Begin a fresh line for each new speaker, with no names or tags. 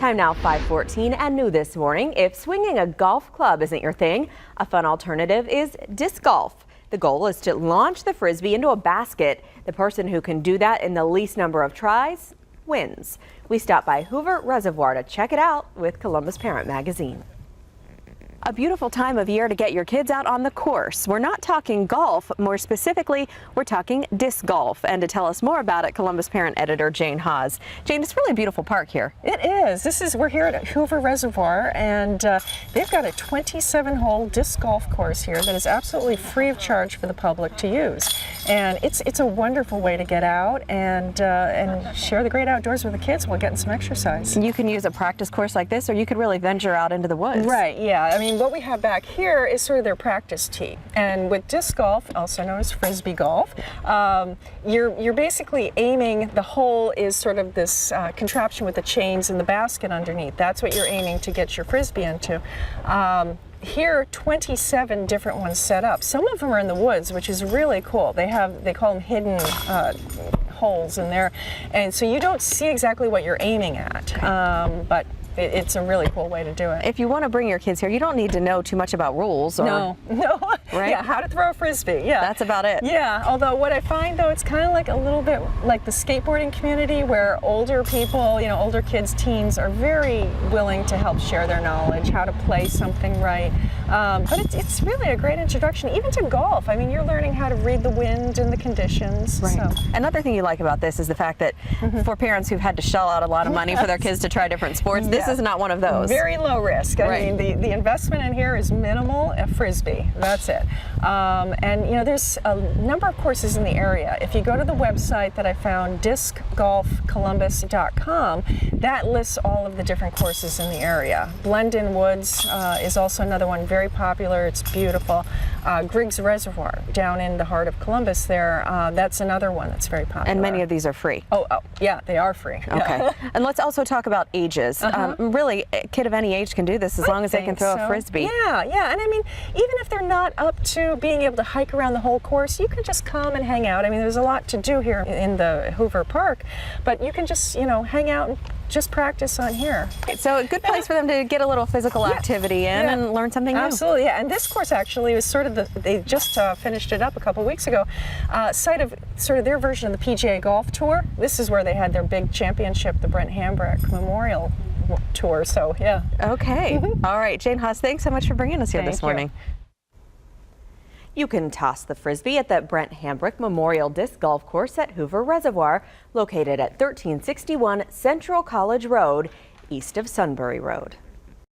Time now 5:14 and new this morning. If swinging a golf club isn't your thing, a fun alternative is disc golf. The goal is to launch the frisbee into a basket. The person who can do that in the least number of tries wins. We stopped by Hoover Reservoir to check it out with Columbus Parent Magazine. A beautiful time of year to get your kids out on the course. We're not talking golf, more specifically, we're talking disc golf. And to tell us more about it, Columbus Parent editor Jane Haas. Jane, it's really a beautiful park here.
It is. We're here at Hoover Reservoir, and they've got a 27-hole disc golf course here that is absolutely free of charge for the public to use. And it's a wonderful way to get out and share the great outdoors with the kids while getting some exercise.
You can use a practice course like this, or you could really venture out into the woods.
Right, yeah. I mean, what we have back here is sort of their practice tee. And with disc golf, also known as frisbee golf, you're basically aiming, the hole is sort of this contraption with the chains and the basket underneath. That's what you're aiming to get your frisbee into. Here, 27 different ones set up. Some of them are in the woods, which is really cool. They call them hidden holes in there. And so you don't see exactly what you're aiming at, but it's a really cool way to do it.
If you want to bring your kids here, you don't need to know too much about rules.
No.
Right?
Yeah, how to throw a frisbee. Yeah,
that's about it.
Yeah, although what I find though, it's kind of like a little bit like the skateboarding community, where older people, older kids, teens, are very willing to help share their knowledge, how to play something right. But it's really a great introduction, even to golf. I mean, you're learning how to read the wind and the conditions.
Right.
So.
Another thing you like about this is the fact that for parents who've had to shell out a lot of money for their kids to try different sports, this is not one of those.
Very low risk. I mean, the investment in here is minimal. A frisbee, that's it. And there's a number of courses in the area. If you go to the website that I found, discgolfcolumbus.com, that lists all of the different courses in the area. Blendon Woods is also another one, very popular. It's beautiful. Griggs Reservoir down in the heart of Columbus there, that's another one that's very popular.
And many of these are free.
Oh yeah, they are free.
Okay. And let's also talk about ages. Really, a kid of any age can do this as long as they can throw a frisbee.
Yeah. And I mean, even if they're not up to being able to hike around the whole course, you can just come and hang out. I mean, there's a lot to do here in the Hoover Park, but you can just, hang out and just practice on here.
So a good place for them to get a little physical activity in and learn something new.
Absolutely, yeah. And this course actually was sort of they just finished it up a couple weeks ago, site of sort of their version of the PGA Golf Tour. This is where they had their big championship, the Brent Hambrick Memorial Tour, so yeah.
Okay. All right, Jane Haas, thanks so much for bringing us here this morning. You can toss the frisbee at the Brent Hambrick Memorial Disc Golf Course at Hoover Reservoir, located at 1361 Central College Road, east of Sunbury Road.